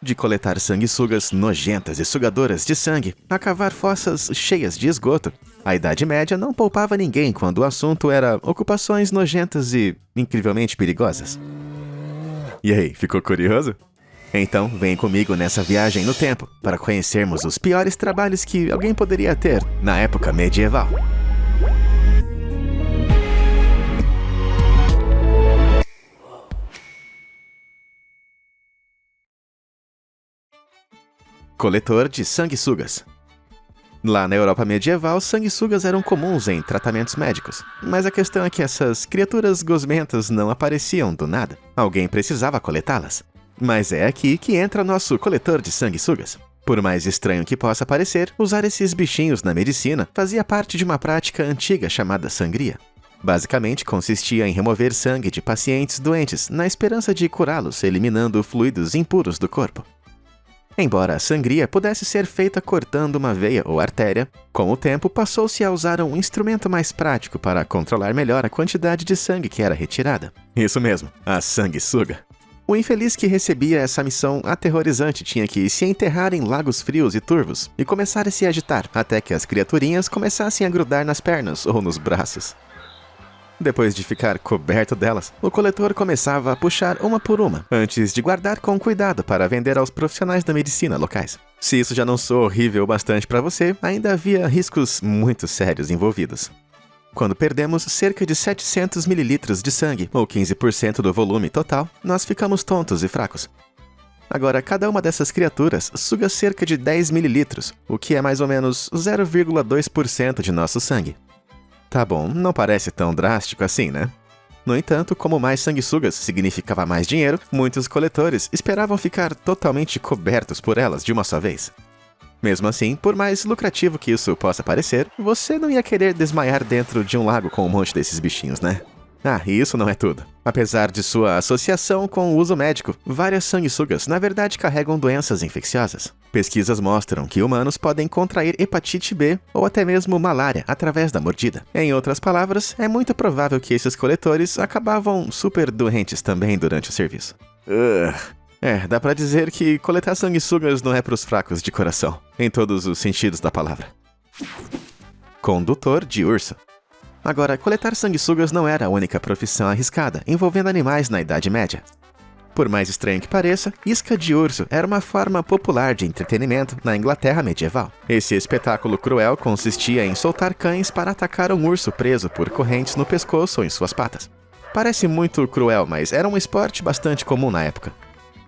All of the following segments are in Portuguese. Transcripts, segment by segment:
De coletar sanguessugas nojentas e sugadoras de sangue, a cavar fossas cheias de esgoto, a Idade Média não poupava ninguém quando o assunto era ocupações nojentas e incrivelmente perigosas. E aí, ficou curioso? Então, vem comigo nessa viagem no tempo para conhecermos os piores trabalhos que alguém poderia ter na época medieval. Coletor de sanguessugas. Lá na Europa medieval, sanguessugas eram comuns em tratamentos médicos. Mas a questão é que essas criaturas gosmentas não apareciam do nada. Alguém precisava coletá-las. Mas é aqui que entra nosso coletor de sanguessugas. Por mais estranho que possa parecer, usar esses bichinhos na medicina fazia parte de uma prática antiga chamada sangria. Basicamente, consistia em remover sangue de pacientes doentes na esperança de curá-los, eliminando fluidos impuros do corpo. Embora a sangria pudesse ser feita cortando uma veia ou artéria, com o tempo passou-se a usar um instrumento mais prático para controlar melhor a quantidade de sangue que era retirada. Isso mesmo, a sanguessuga. O infeliz que recebia essa missão aterrorizante tinha que se enterrar em lagos frios e turvos e começar a se agitar até que as criaturinhas começassem a grudar nas pernas ou nos braços. Depois de ficar coberto delas, o coletor começava a puxar uma por uma, antes de guardar com cuidado para vender aos profissionais da medicina locais. Se isso já não soou horrível o bastante para você, ainda havia riscos muito sérios envolvidos. Quando perdemos cerca de 700 ml de sangue, ou 15% do volume total, nós ficamos tontos e fracos. Agora, cada uma dessas criaturas suga cerca de 10 ml, o que é mais ou menos 0,2% de nosso sangue. Tá bom, não parece tão drástico assim, né? No entanto, como mais sanguessugas significava mais dinheiro, muitos coletores esperavam ficar totalmente cobertos por elas de uma só vez. Mesmo assim, por mais lucrativo que isso possa parecer, você não ia querer desmaiar dentro de um lago com um monte desses bichinhos, né? Ah, e isso não é tudo. Apesar de sua associação com o uso médico, várias sanguessugas na verdade carregam doenças infecciosas. Pesquisas mostram que humanos podem contrair hepatite B ou até mesmo malária através da mordida. Em outras palavras, é muito provável que esses coletores acabavam super doentes também durante o serviço. Dá pra dizer que coletar sanguessugas não é pros fracos de coração, em todos os sentidos da palavra. Condutor de urso. Agora, coletar sanguessugas não era a única profissão arriscada envolvendo animais na Idade Média. Por mais estranho que pareça, isca de urso era uma forma popular de entretenimento na Inglaterra medieval. Esse espetáculo cruel consistia em soltar cães para atacar um urso preso por correntes no pescoço ou em suas patas. Parece muito cruel, mas era um esporte bastante comum na época.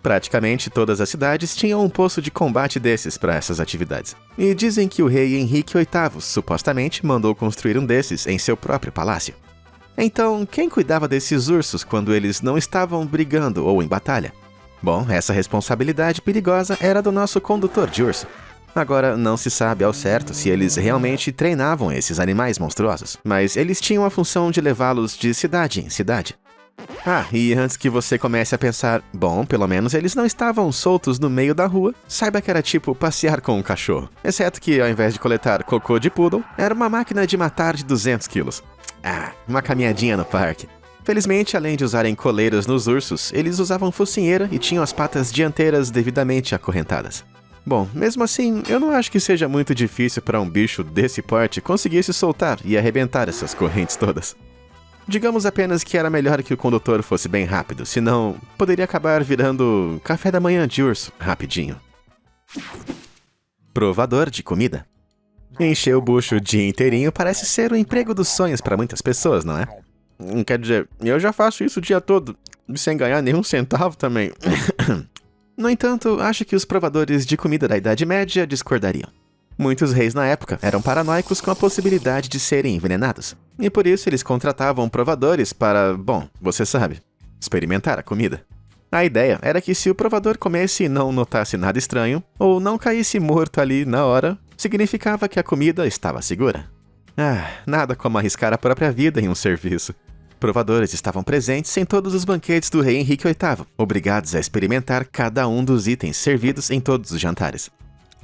Praticamente todas as cidades tinham um posto de combate desses para essas atividades. E dizem que o rei Henrique VIII supostamente mandou construir um desses em seu próprio palácio. Então, quem cuidava desses ursos quando eles não estavam brigando ou em batalha? Bom, essa responsabilidade perigosa era do nosso condutor de urso. Agora, não se sabe ao certo se eles realmente treinavam esses animais monstruosos, mas eles tinham a função de levá-los de cidade em cidade. Ah, e antes que você comece a pensar, bom, pelo menos eles não estavam soltos no meio da rua, saiba que era tipo passear com um cachorro. Exceto que, ao invés de coletar cocô de poodle, era uma máquina de matar de 200 quilos. Uma caminhadinha no parque. Felizmente, além de usarem coleiros nos ursos, eles usavam focinheira e tinham as patas dianteiras devidamente acorrentadas. Bom, mesmo assim, eu não acho que seja muito difícil para um bicho desse porte conseguir se soltar e arrebentar essas correntes todas. Digamos apenas que era melhor que o condutor fosse bem rápido, senão poderia acabar virando café da manhã de urso, rapidinho. Provador de comida. Encher o bucho o dia inteirinho parece ser o emprego dos sonhos para muitas pessoas, não é? Quer dizer, eu já faço isso o dia todo, sem ganhar nenhum centavo também. No entanto, acho que os provadores de comida da Idade Média discordariam. Muitos reis na época eram paranoicos com a possibilidade de serem envenenados. E por isso eles contratavam provadores para, bom, você sabe, experimentar a comida. A ideia era que se o provador comesse e não notasse nada estranho, ou não caísse morto ali na hora, significava que a comida estava segura. Nada como arriscar a própria vida em um serviço. Provadores estavam presentes em todos os banquetes do rei Henrique VIII, obrigados a experimentar cada um dos itens servidos em todos os jantares.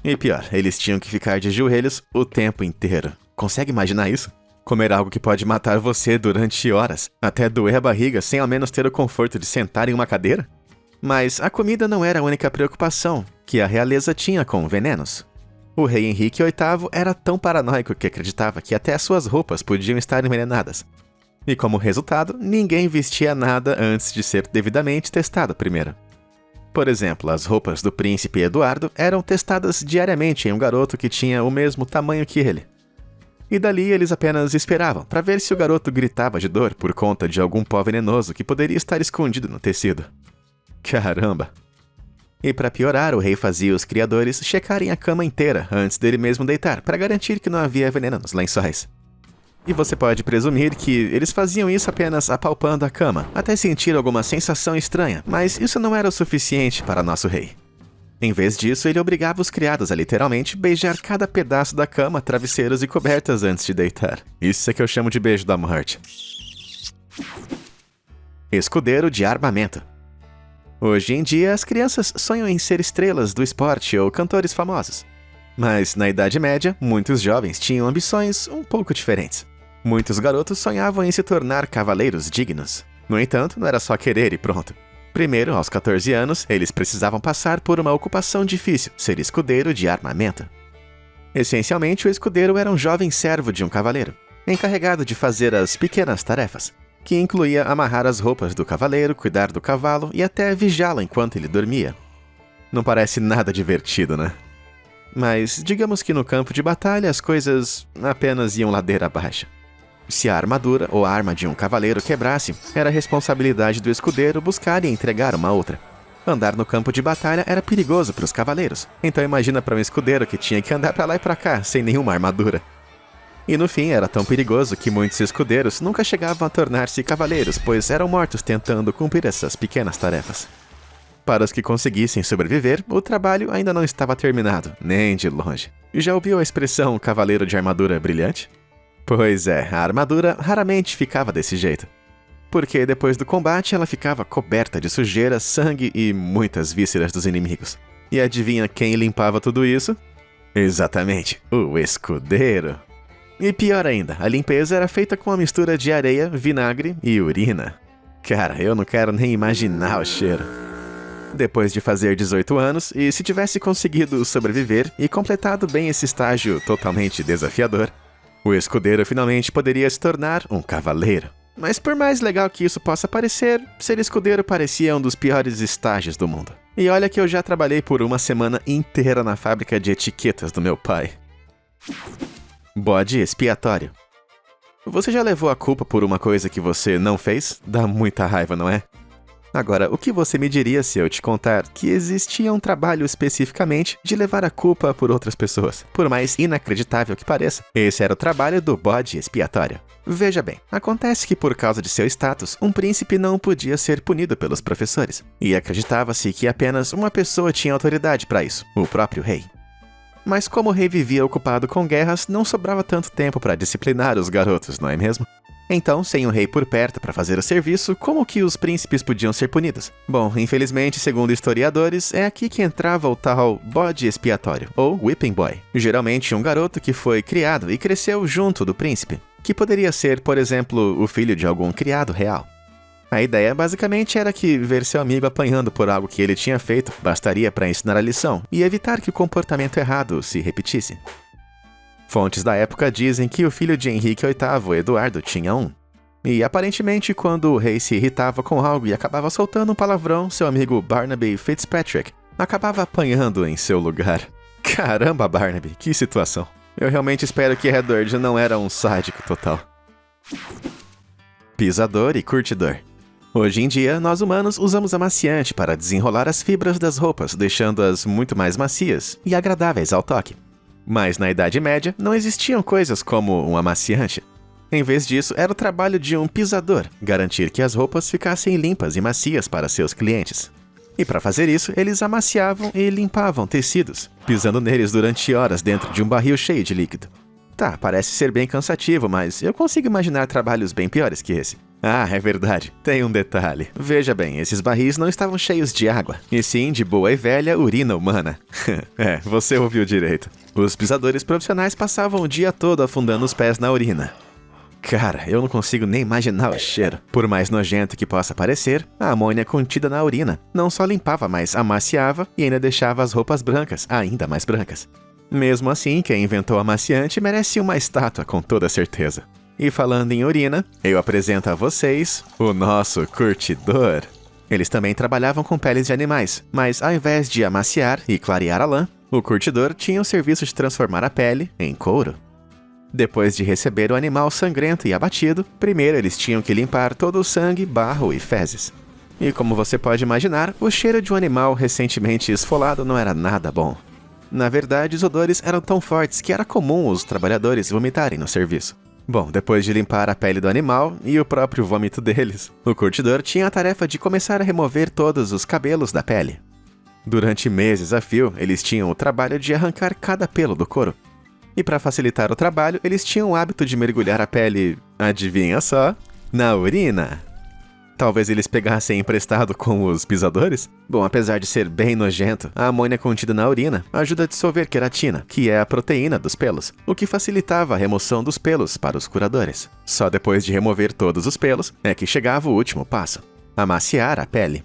E pior, eles tinham que ficar de joelhos o tempo inteiro. Consegue imaginar isso? Comer algo que pode matar você durante horas, até doer a barriga sem ao menos ter o conforto de sentar em uma cadeira? Mas a comida não era a única preocupação que a realeza tinha com venenos. O rei Henrique VIII era tão paranoico que acreditava que até as suas roupas podiam estar envenenadas. E como resultado, ninguém vestia nada antes de ser devidamente testado primeiro. Por exemplo, as roupas do príncipe Eduardo eram testadas diariamente em um garoto que tinha o mesmo tamanho que ele. E dali eles apenas esperavam para ver se o garoto gritava de dor por conta de algum pó venenoso que poderia estar escondido no tecido. Caramba! E para piorar, o rei fazia os criadores checarem a cama inteira antes dele mesmo deitar para garantir que não havia veneno nos lençóis. E você pode presumir que eles faziam isso apenas apalpando a cama, até sentir alguma sensação estranha, mas isso não era o suficiente para nosso rei. Em vez disso, ele obrigava os criados a literalmente beijar cada pedaço da cama, travesseiros e cobertas antes de deitar. Isso é que eu chamo de beijo da morte. Escudeiro de armamento. Hoje em dia, as crianças sonham em ser estrelas do esporte ou cantores famosos. Mas, na Idade Média, muitos jovens tinham ambições um pouco diferentes. Muitos garotos sonhavam em se tornar cavaleiros dignos. No entanto, não era só querer e pronto. Primeiro, aos 14 anos, eles precisavam passar por uma ocupação difícil, ser escudeiro de armamento. Essencialmente, o escudeiro era um jovem servo de um cavaleiro, encarregado de fazer as pequenas tarefas, que incluía amarrar as roupas do cavaleiro, cuidar do cavalo e até vigiá-lo enquanto ele dormia. Não parece nada divertido, né? Mas digamos que no campo de batalha as coisas apenas iam ladeira abaixo. Se a armadura ou a arma de um cavaleiro quebrasse, era responsabilidade do escudeiro buscar e entregar uma outra. Andar no campo de batalha era perigoso para os cavaleiros, então imagina para um escudeiro que tinha que andar para lá e para cá sem nenhuma armadura. E no fim era tão perigoso que muitos escudeiros nunca chegavam a tornar-se cavaleiros, pois eram mortos tentando cumprir essas pequenas tarefas. Para os que conseguissem sobreviver, o trabalho ainda não estava terminado, nem de longe. Já ouviu a expressão cavaleiro de armadura brilhante? Pois é, a armadura raramente ficava desse jeito. Porque depois do combate ela ficava coberta de sujeira, sangue e muitas vísceras dos inimigos. E adivinha quem limpava tudo isso? Exatamente, o escudeiro. E pior ainda, a limpeza era feita com uma mistura de areia, vinagre e urina. Cara, eu não quero nem imaginar o cheiro. Depois de fazer 18 anos, e se tivesse conseguido sobreviver e completado bem esse estágio totalmente desafiador, o escudeiro finalmente poderia se tornar um cavaleiro. Mas por mais legal que isso possa parecer, ser escudeiro parecia um dos piores estágios do mundo. E olha que eu já trabalhei por uma semana inteira na fábrica de etiquetas do meu pai. Bode expiatório. Você já levou a culpa por uma coisa que você não fez? Dá muita raiva, não é? Agora, o que você me diria se eu te contar que existia um trabalho especificamente de levar a culpa por outras pessoas? Por mais inacreditável que pareça, esse era o trabalho do bode expiatório. Veja bem, acontece que por causa de seu status, um príncipe não podia ser punido pelos professores, e acreditava-se que apenas uma pessoa tinha autoridade para isso, o próprio rei. Mas como o rei vivia ocupado com guerras, não sobrava tanto tempo para disciplinar os garotos, não é mesmo? Então, sem um rei por perto para fazer o serviço, como que os príncipes podiam ser punidos? Bom, infelizmente, segundo historiadores, é aqui que entrava o tal bode expiatório, ou whipping boy. Geralmente um garoto que foi criado e cresceu junto do príncipe, que poderia ser, por exemplo, o filho de algum criado real. A ideia basicamente era que ver seu amigo apanhando por algo que ele tinha feito bastaria para ensinar a lição e evitar que o comportamento errado se repetisse. Fontes da época dizem que o filho de Henrique VIII, Eduardo, tinha um. E aparentemente, quando o rei se irritava com algo e acabava soltando um palavrão, seu amigo Barnaby Fitzpatrick acabava apanhando em seu lugar. Caramba, Barnaby, que situação. Eu realmente espero que Edward não era um sádico total. Pisador e curtidor. Hoje em dia, nós humanos usamos amaciante para desenrolar as fibras das roupas, deixando-as muito mais macias e agradáveis ao toque. Mas na Idade Média, não existiam coisas como um amaciante. Em vez disso, era o trabalho de um pisador, garantir que as roupas ficassem limpas e macias para seus clientes. E para fazer isso, eles amaciavam e limpavam tecidos, pisando neles durante horas dentro de um barril cheio de líquido. Tá, parece ser bem cansativo, mas eu consigo imaginar trabalhos bem piores que esse. Ah, é verdade. Tem um detalhe. Veja bem, esses barris não estavam cheios de água, e sim de boa e velha urina humana. É, você ouviu direito. Os pisadores profissionais passavam o dia todo afundando os pés na urina. Cara, eu não consigo nem imaginar o cheiro. Por mais nojento que possa parecer, a amônia contida na urina não só limpava, mas amaciava e ainda deixava as roupas brancas ainda mais brancas. Mesmo assim, quem inventou o amaciante merece uma estátua com toda certeza. E falando em urina, eu apresento a vocês o nosso curtidor. Eles também trabalhavam com peles de animais, mas ao invés de amaciar e clarear a lã, o curtidor tinha o serviço de transformar a pele em couro. Depois de receber o animal sangrento e abatido, primeiro eles tinham que limpar todo o sangue, barro e fezes. E como você pode imaginar, o cheiro de um animal recentemente esfolado não era nada bom. Na verdade, os odores eram tão fortes que era comum os trabalhadores vomitarem no serviço. Bom, depois de limpar a pele do animal e o próprio vômito deles, o curtidor tinha a tarefa de começar a remover todos os cabelos da pele. Durante meses a fio, eles tinham o trabalho de arrancar cada pelo do couro. E para facilitar o trabalho, eles tinham o hábito de mergulhar a pele, adivinha só, na urina. Talvez eles pegassem emprestado com os pisadores? Bom, apesar de ser bem nojento, a amônia contida na urina ajuda a dissolver queratina, que é a proteína dos pelos, o que facilitava a remoção dos pelos para os curadores. Só depois de remover todos os pelos é que chegava o último passo: amaciar a pele.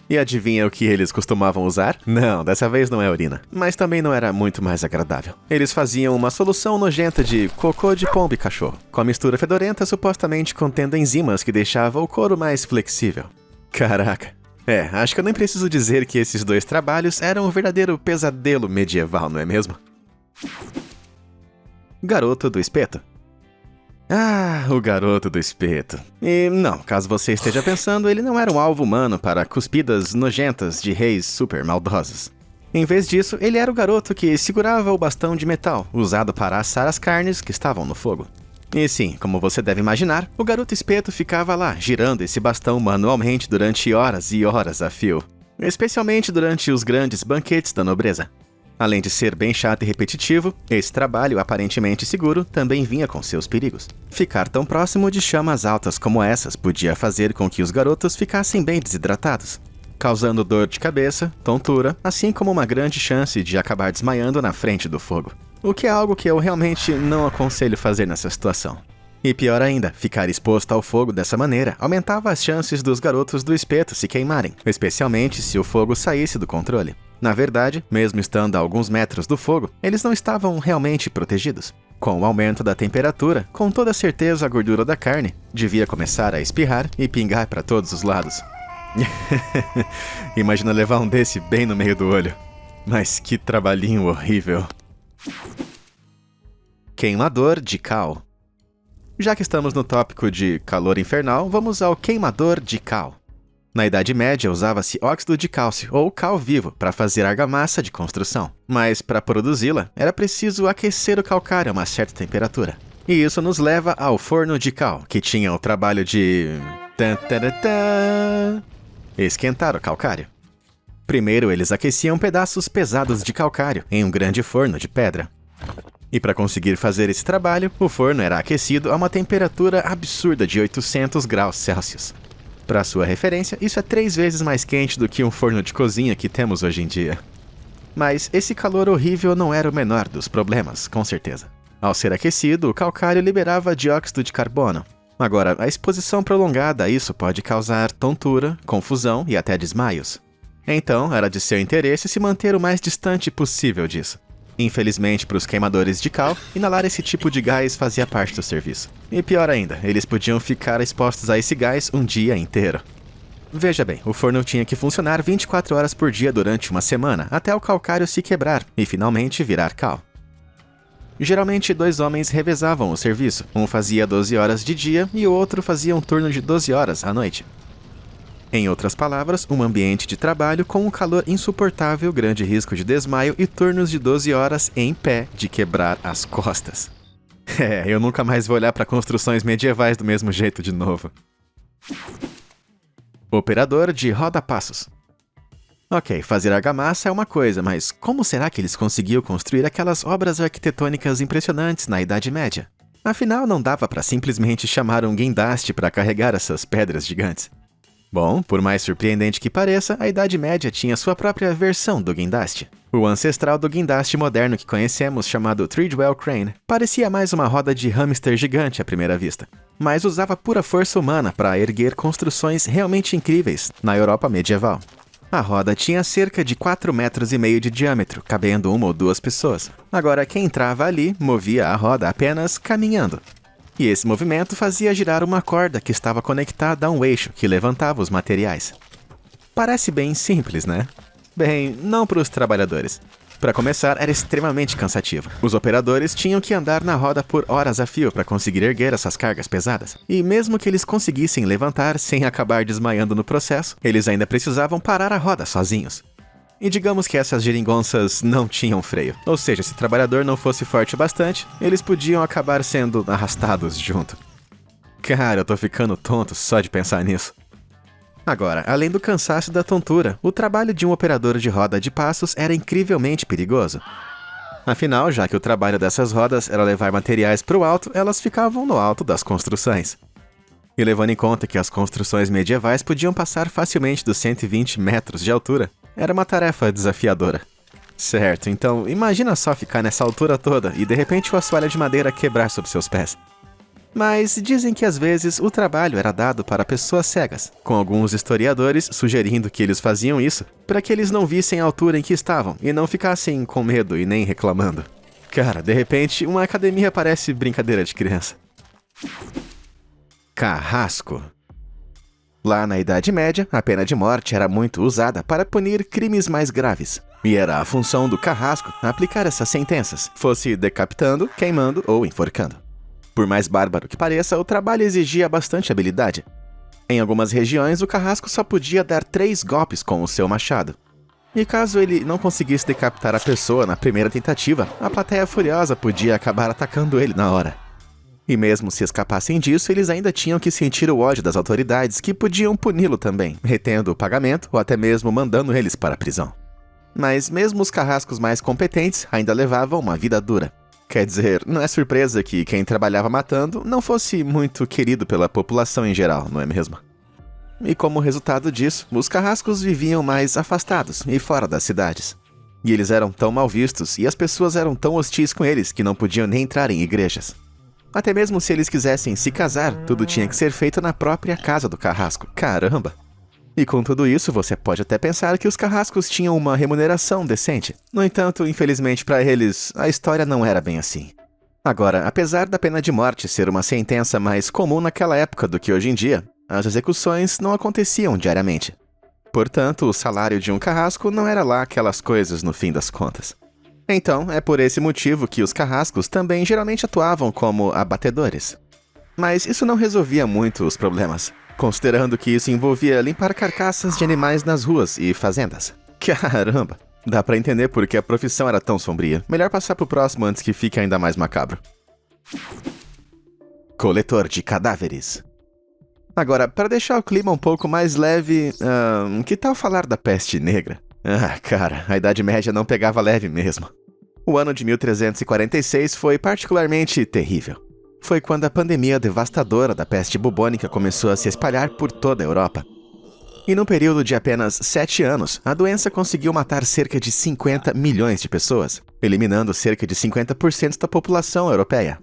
E adivinha o que eles costumavam usar? Não, dessa vez não é urina, mas também não era muito mais agradável. Eles faziam uma solução nojenta de cocô de pombo e cachorro, com a mistura fedorenta supostamente contendo enzimas que deixavam o couro mais flexível. Caraca. Acho que eu nem preciso dizer que esses dois trabalhos eram um verdadeiro pesadelo medieval, não é mesmo? Garoto do espeto. Ah, o garoto do espeto. E não, caso você esteja pensando, ele não era um alvo humano para cuspidas nojentas de reis super maldosos. Em vez disso, ele era o garoto que segurava o bastão de metal, usado para assar as carnes que estavam no fogo. E sim, como você deve imaginar, o garoto espeto ficava lá, girando esse bastão manualmente durante horas e horas a fio. Especialmente durante os grandes banquetes da nobreza. Além de ser bem chato e repetitivo, esse trabalho aparentemente seguro também vinha com seus perigos. Ficar tão próximo de chamas altas como essas podia fazer com que os garotos ficassem bem desidratados, causando dor de cabeça, tontura, assim como uma grande chance de acabar desmaiando na frente do fogo. O que é algo que eu realmente não aconselho fazer nessa situação. E pior ainda, ficar exposto ao fogo dessa maneira aumentava as chances dos garotos do espeto se queimarem, especialmente se o fogo saísse do controle. Na verdade, mesmo estando a alguns metros do fogo, eles não estavam realmente protegidos. Com o aumento da temperatura, com toda certeza a gordura da carne devia começar a espirrar e pingar para todos os lados. Imagina levar um desse bem no meio do olho. Mas que trabalhinho horrível. Queimador de cal. Já que estamos no tópico de calor infernal, vamos ao queimador de cal. Na Idade Média usava-se óxido de cálcio, ou cal vivo, para fazer argamassa de construção. Mas para produzi-la, era preciso aquecer o calcário a uma certa temperatura. E isso nos leva ao forno de cal, que tinha o trabalho de... esquentar o calcário. Primeiro, eles aqueciam pedaços pesados de calcário em um grande forno de pedra. E para conseguir fazer esse trabalho, o forno era aquecido a uma temperatura absurda de 800 graus Celsius. Para sua referência, isso é 3 vezes mais quente do que um forno de cozinha que temos hoje em dia. Mas esse calor horrível não era o menor dos problemas, com certeza. Ao ser aquecido, o calcário liberava dióxido de carbono. Agora, a exposição prolongada a isso pode causar tontura, confusão e até desmaios. Então, era de seu interesse se manter o mais distante possível disso. Infelizmente para os queimadores de cal, inalar esse tipo de gás fazia parte do serviço. E pior ainda, eles podiam ficar expostos a esse gás um dia inteiro. Veja bem, o forno tinha que funcionar 24 horas por dia durante uma semana, até o calcário se quebrar e finalmente virar cal. Geralmente 2 homens revezavam o serviço, um fazia 12 horas de dia e o outro fazia um turno de 12 horas à noite. Em outras palavras, um ambiente de trabalho com um calor insuportável, grande risco de desmaio e turnos de 12 horas em pé de quebrar as costas. Eu nunca mais vou olhar para construções medievais do mesmo jeito de novo. Operador de roda-passos. Ok, fazer argamassa é uma coisa, mas como será que eles conseguiam construir aquelas obras arquitetônicas impressionantes na Idade Média? Afinal, não dava para simplesmente chamar um guindaste para carregar essas pedras gigantes. Bom, por mais surpreendente que pareça, a Idade Média tinha sua própria versão do guindaste. O ancestral do guindaste moderno que conhecemos, chamado Treadwell Crane, parecia mais uma roda de hamster gigante à primeira vista, mas usava pura força humana para erguer construções realmente incríveis na Europa medieval. A roda tinha cerca de 4,5 metros de diâmetro, cabendo uma ou duas pessoas. Agora, quem entrava ali movia a roda apenas caminhando. E esse movimento fazia girar uma corda que estava conectada a um eixo que levantava os materiais. Parece bem simples, né? Bem, não para os trabalhadores. Para começar, era extremamente cansativo. Os operadores tinham que andar na roda por horas a fio para conseguir erguer essas cargas pesadas. E mesmo que eles conseguissem levantar sem acabar desmaiando no processo, eles ainda precisavam parar a roda sozinhos. E digamos que essas geringonças não tinham freio. Ou seja, se o trabalhador não fosse forte o bastante, eles podiam acabar sendo arrastados junto. Cara, eu tô ficando tonto só de pensar nisso. Agora, além do cansaço e da tontura, o trabalho de um operador de roda de passos era incrivelmente perigoso. Afinal, já que o trabalho dessas rodas era levar materiais para o alto, elas ficavam no alto das construções. E levando em conta que as construções medievais podiam passar facilmente dos 120 metros de altura, era uma tarefa desafiadora. Certo, então imagina só ficar nessa altura toda e de repente o assoalho de madeira quebrar sob seus pés. Mas dizem que às vezes o trabalho era dado para pessoas cegas, com alguns historiadores sugerindo que eles faziam isso para que eles não vissem a altura em que estavam e não ficassem com medo e nem reclamando. Cara, de repente uma academia parece brincadeira de criança. Carrasco. Lá na Idade Média, a pena de morte era muito usada para punir crimes mais graves. E era a função do carrasco aplicar essas sentenças, fosse decapitando, queimando ou enforcando. Por mais bárbaro que pareça, o trabalho exigia bastante habilidade. Em algumas regiões, o carrasco só podia dar 3 golpes com o seu machado. E caso ele não conseguisse decapitar a pessoa na primeira tentativa, a plateia furiosa podia acabar atacando ele na hora. E mesmo se escapassem disso, eles ainda tinham que sentir o ódio das autoridades que podiam puni-lo também, retendo o pagamento ou até mesmo mandando eles para a prisão. Mas mesmo os carrascos mais competentes ainda levavam uma vida dura. Quer dizer, não é surpresa que quem trabalhava matando não fosse muito querido pela população em geral, não é mesmo? E como resultado disso, os carrascos viviam mais afastados e fora das cidades. E eles eram tão mal vistos e as pessoas eram tão hostis com eles que não podiam nem entrar em igrejas. Até mesmo se eles quisessem se casar, tudo tinha que ser feito na própria casa do carrasco. Caramba! E com tudo isso, você pode até pensar que os carrascos tinham uma remuneração decente. No entanto, infelizmente para eles, a história não era bem assim. Agora, apesar da pena de morte ser uma sentença mais comum naquela época do que hoje em dia, as execuções não aconteciam diariamente. Portanto, o salário de um carrasco não era lá aquelas coisas no fim das contas. Então, é por esse motivo que os carrascos também geralmente atuavam como abatedores. Mas isso não resolvia muito os problemas, considerando que isso envolvia limpar carcaças de animais nas ruas e fazendas. Caramba! Dá pra entender por que a profissão era tão sombria. Melhor passar pro próximo antes que fique ainda mais macabro. Coletor de cadáveres. Agora, para deixar o clima um pouco mais leve, que tal falar da peste negra? Cara, a Idade Média não pegava leve mesmo. O ano de 1346 foi particularmente terrível. Foi quando a pandemia devastadora da peste bubônica começou a se espalhar por toda a Europa. E num período de apenas 7 anos, a doença conseguiu matar cerca de 50 milhões de pessoas, eliminando cerca de 50% da população europeia.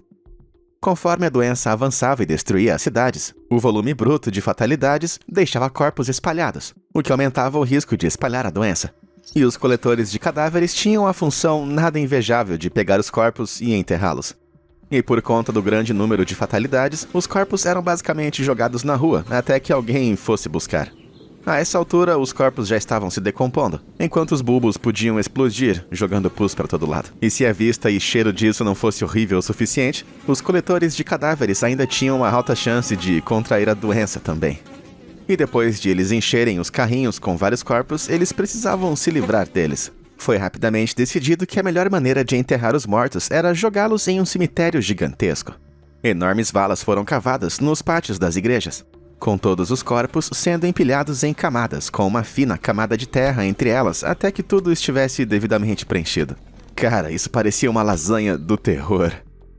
Conforme a doença avançava e destruía as cidades, o volume bruto de fatalidades deixava corpos espalhados, o que aumentava o risco de espalhar a doença. E os coletores de cadáveres tinham a função nada invejável de pegar os corpos e enterrá-los. E por conta do grande número de fatalidades, os corpos eram basicamente jogados na rua até que alguém fosse buscar. A essa altura, os corpos já estavam se decompondo, enquanto os bulbos podiam explodir, jogando pus para todo lado. E se a vista e cheiro disso não fosse horrível o suficiente, os coletores de cadáveres ainda tinham uma alta chance de contrair a doença também. E depois de eles encherem os carrinhos com vários corpos, eles precisavam se livrar deles. Foi rapidamente decidido que a melhor maneira de enterrar os mortos era jogá-los em um cemitério gigantesco. Enormes valas foram cavadas nos pátios das igrejas, com todos os corpos sendo empilhados em camadas, com uma fina camada de terra entre elas até que tudo estivesse devidamente preenchido. Cara, isso parecia uma lasanha do terror.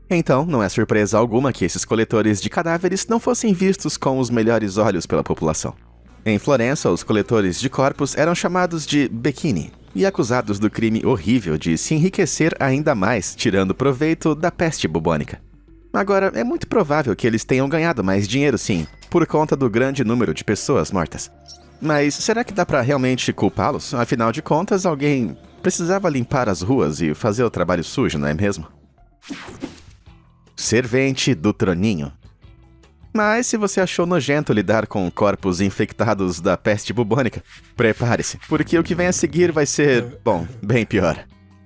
Então, não é surpresa alguma que esses coletores de cadáveres não fossem vistos com os melhores olhos pela população. Em Florença, os coletores de corpos eram chamados de becchini e acusados do crime horrível de se enriquecer ainda mais, tirando proveito da peste bubônica. Agora, é muito provável que eles tenham ganhado mais dinheiro sim, por conta do grande número de pessoas mortas. Mas será que dá pra realmente culpá-los? Afinal de contas, alguém precisava limpar as ruas e fazer o trabalho sujo, não é mesmo? Servente do Troninho. Mas se você achou nojento lidar com corpos infectados da peste bubônica, prepare-se, porque o que vem a seguir vai ser, bom, bem pior.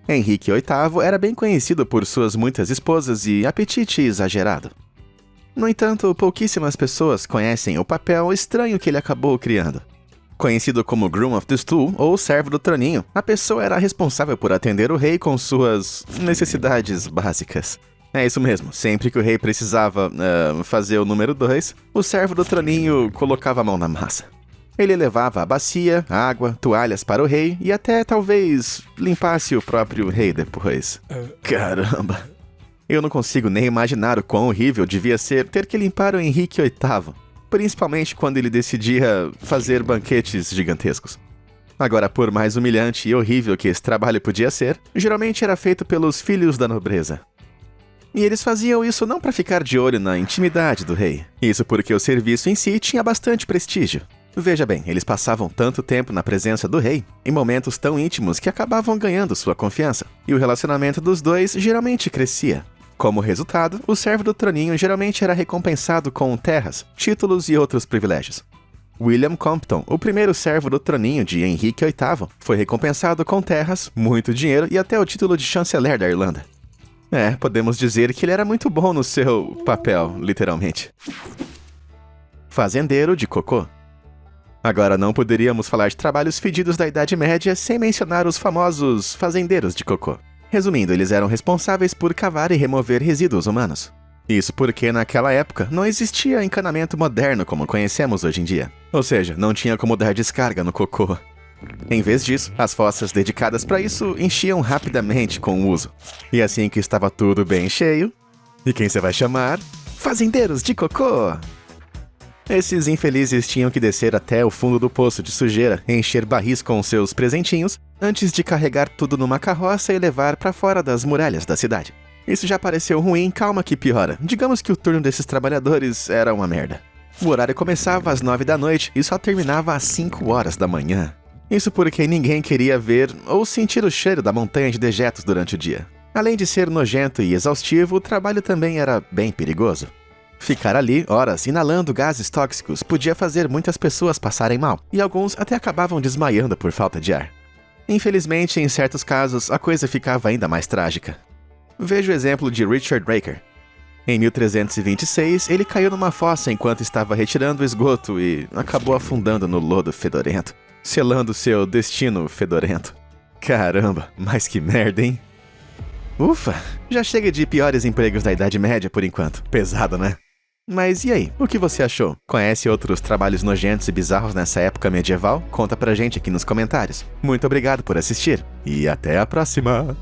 Henrique VIII era bem conhecido por suas muitas esposas e apetite exagerado. No entanto, pouquíssimas pessoas conhecem o papel estranho que ele acabou criando. Conhecido como Groom of the Stool, ou Servo do Troninho, a pessoa era responsável por atender o rei com suas necessidades básicas. É isso mesmo, sempre que o rei precisava fazer o número 2, o Servo do Troninho colocava a mão na massa. Ele levava a bacia, água, toalhas para o rei e até talvez limpasse o próprio rei depois. Caramba! Eu não consigo nem imaginar o quão horrível devia ser ter que limpar o Henrique VIII, principalmente quando ele decidia fazer banquetes gigantescos. Agora, por mais humilhante e horrível que esse trabalho podia ser, geralmente era feito pelos filhos da nobreza. E eles faziam isso não para ficar de olho na intimidade do rei. Isso porque o serviço em si tinha bastante prestígio. Veja bem, eles passavam tanto tempo na presença do rei, em momentos tão íntimos que acabavam ganhando sua confiança, e o relacionamento dos dois geralmente crescia. Como resultado, o servo do troninho geralmente era recompensado com terras, títulos e outros privilégios. William Compton, o primeiro servo do troninho de Henrique VIII, foi recompensado com terras, muito dinheiro e até o título de chanceler da Irlanda. Podemos dizer que ele era muito bom no seu papel, literalmente. Fazendeiro de cocô. Agora, não poderíamos falar de trabalhos fedidos da Idade Média sem mencionar os famosos fazendeiros de cocô. Resumindo, eles eram responsáveis por cavar e remover resíduos humanos. Isso porque, naquela época, não existia encanamento moderno como conhecemos hoje em dia. Ou seja, não tinha como dar descarga no cocô. Em vez disso, as fossas dedicadas para isso enchiam rapidamente com o uso. E assim que estava tudo bem cheio... E quem você vai chamar? Fazendeiros de cocô! Esses infelizes tinham que descer até o fundo do poço de sujeira, encher barris com seus presentinhos, antes de carregar tudo numa carroça e levar para fora das muralhas da cidade. Isso já pareceu ruim, calma que piora. Digamos que o turno desses trabalhadores era uma merda. O horário começava às 9 da noite e só terminava às 5 horas da manhã. Isso porque ninguém queria ver ou sentir o cheiro da montanha de dejetos durante o dia. Além de ser nojento e exaustivo, o trabalho também era bem perigoso. Ficar ali, horas, inalando gases tóxicos podia fazer muitas pessoas passarem mal, e alguns até acabavam desmaiando por falta de ar. Infelizmente, em certos casos, a coisa ficava ainda mais trágica. Veja o exemplo de Richard Raker. Em 1326, ele caiu numa fossa enquanto estava retirando o esgoto e acabou afundando no lodo fedorento, selando seu destino fedorento. Caramba, mas que merda, hein? Ufa, já chega de piores empregos da Idade Média por enquanto. Pesado, né? Mas e aí, o que você achou? Conhece outros trabalhos nojentos e bizarros nessa época medieval? Conta pra gente aqui nos comentários. Muito obrigado por assistir e até a próxima!